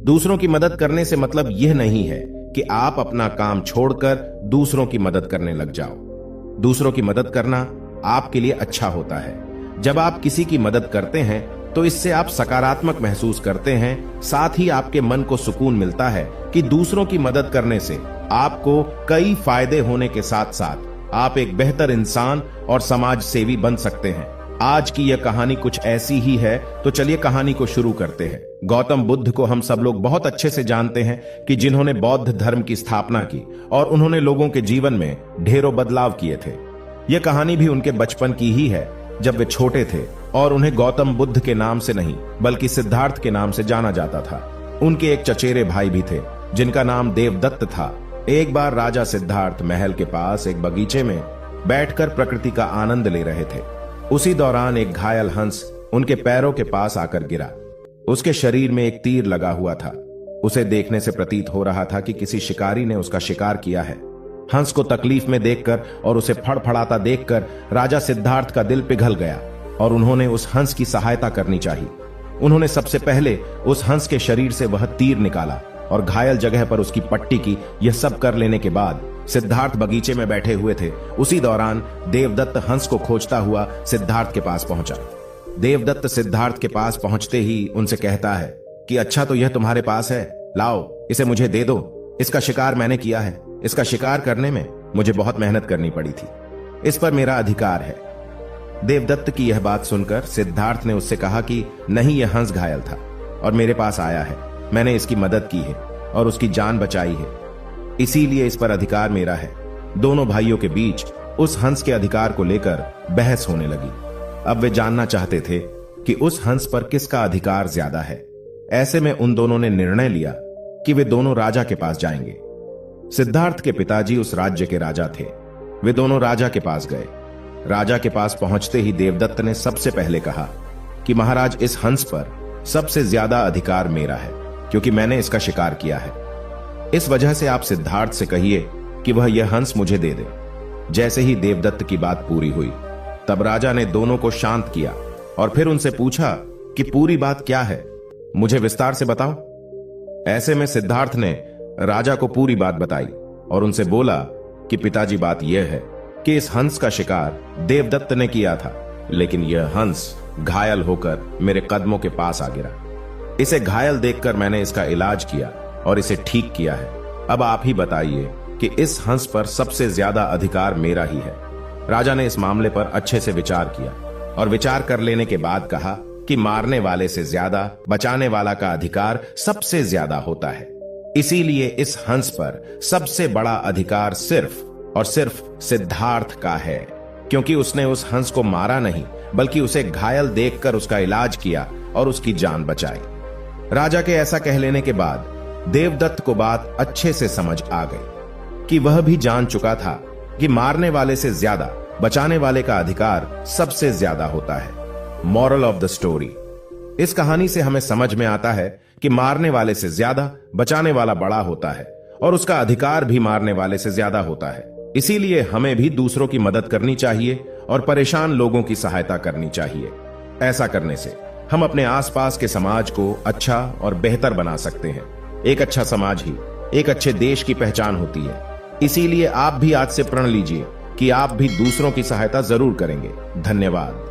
दूसरों की मदद करने से मतलब यह नहीं है कि आप अपना काम छोड़कर दूसरों की मदद करने लग जाओ। दूसरों की मदद करना आपके लिए अच्छा होता है। जब आप किसी की मदद करते हैं तो इससे आप सकारात्मक महसूस करते हैं, साथ ही आपके मन को सुकून मिलता है कि दूसरों की मदद करने से आपको कई फायदे होने के साथ साथ आप एक बेहतर इंसान और समाज सेवी बन सकते हैं। आज की यह कहानी कुछ ऐसी ही है, तो चलिए कहानी को शुरू करते हैं। गौतम बुद्ध को हम सब लोग बहुत अच्छे से जानते हैं कि जिन्होंने बौद्ध धर्म की स्थापना की और उन्होंने लोगों के जीवन में ढेरों बदलाव किए थे। यह कहानी भी उनके बचपन की ही है, जब वे छोटे थे और उन्हें गौतम बुद्ध के नाम से नहीं बल्कि सिद्धार्थ के नाम से जाना जाता था। उनके एक चचेरे भाई भी थे जिनका नाम देवदत्त था। एक बार राजा सिद्धार्थ महल के पास एक बगीचे में बैठकर प्रकृति का आनंद ले रहे थे। उसी दौरान एक घायल हंस उनके पैरों के पास आकर गिरा। उसके शरीर में एक तीर लगा हुआ था। उसे देखने से प्रतीत हो रहा था कि किसी शिकारी ने उसका शिकार किया है। हंस को तकलीफ में देखकर और उसे फड़फड़ाता देखकर राजा सिद्धार्थ का दिल पिघल गया और उन्होंने उस हंस की सहायता करनी चाहिए। उन्होंने सबसे पहले उस हंस के शरीर से वह तीर निकाला और घायल जगह पर उसकी पट्टी की। यह सब कर लेने के बाद सिद्धार्थ बगीचे में बैठे हुए थे। उसी दौरान देवदत्त हंस को खोजता हुआ सिद्धार्थ के पास पहुंचा। देवदत्त सिद्धार्थ के पास पहुंचते ही उनसे कहता है कि अच्छा तो यह तुम्हारे पास है, लाओ इसे मुझे दे दो। इसका शिकार मैंने किया है। इसका शिकार करने में मुझे बहुत मेहनत करनी पड़ी थी। इस पर मेरा अधिकार है। देवदत्त की यह बात सुनकर सिद्धार्थ ने उससे कहा कि नहीं, यह हंस घायल था और मेरे पास आया है। मैंने इसकी मदद की है और उसकी जान बचाई है, इसीलिए इस पर अधिकार मेरा है। दोनों भाइयों के बीच उस हंस के अधिकार को लेकर बहस होने लगी। अब वे जानना चाहते थे कि उस हंस पर किसका अधिकार ज्यादा है। ऐसे में उन दोनों ने निर्णय लिया कि वे दोनों राजा के पास जाएंगे। सिद्धार्थ के पिताजी उस राज्य के राजा थे। वे दोनों राजा के पास गए। राजा के पास पहुंचते ही देवदत्त ने सबसे पहले कहा कि महाराज, इस हंस पर सबसे ज्यादा अधिकार मेरा है क्योंकि मैंने इसका शिकार किया है। इस वजह से आप सिद्धार्थ से कहिए कि वह यह हंस मुझे दे दे। जैसे ही देवदत्त की बात पूरी हुई, तब राजा ने दोनों को शांत किया और फिर उनसे पूछा कि पूरी बात क्या है, मुझे विस्तार से बताओ। ऐसे में सिद्धार्थ ने राजा को पूरी बात बताई और उनसे बोला कि पिताजी, बात यह है कि इस हंस का शिकार देवदत्त ने किया था, लेकिन यह हंस घायल होकर मेरे कदमों के पास आ गिरा। इसे घायल देखकर मैंने इसका इलाज किया और इसे ठीक किया है। अब आप ही बताइए कि इस हंस पर सबसे ज्यादा अधिकार मेरा ही है। राजा ने इस मामले पर अच्छे से विचार किया और विचार कर लेने के बाद कहा कि मारने वाले से ज्यादा बचाने वाला का अधिकार सबसे ज्यादा होता है। इसीलिए इस हंस पर सबसे बड़ा अधिकार सिर्फ और सिर्फ सिद्धार्थ का है, क्योंकि उसने उस हंस को मारा नहीं बल्कि उसे घायल देखकर उसका इलाज किया और उसकी जान बचाई। राजा के ऐसा कह लेने के बाद देवदत्त को बात अच्छे से समझ आ गई कि वह भी जान चुका था कि मारने वाले से ज्यादा बचाने वाले का अधिकार सबसे ज्यादा होता है। मॉरल ऑफ द स्टोरी, इस कहानी से हमें समझ में आता है कि मारने वाले से ज्यादा बचाने वाला बड़ा होता है और उसका अधिकार भी मारने वाले से ज्यादा होता है। इसीलिए हमें भी दूसरों की मदद करनी चाहिए और परेशान लोगों की सहायता करनी चाहिए। ऐसा करने से हम अपने आसपास के समाज को अच्छा और बेहतर बना सकते हैं। एक अच्छा समाज ही एक अच्छे देश की पहचान होती है। इसीलिए आप भी आज से प्रण लीजिए कि आप भी दूसरों की सहायता जरूर करेंगे। धन्यवाद।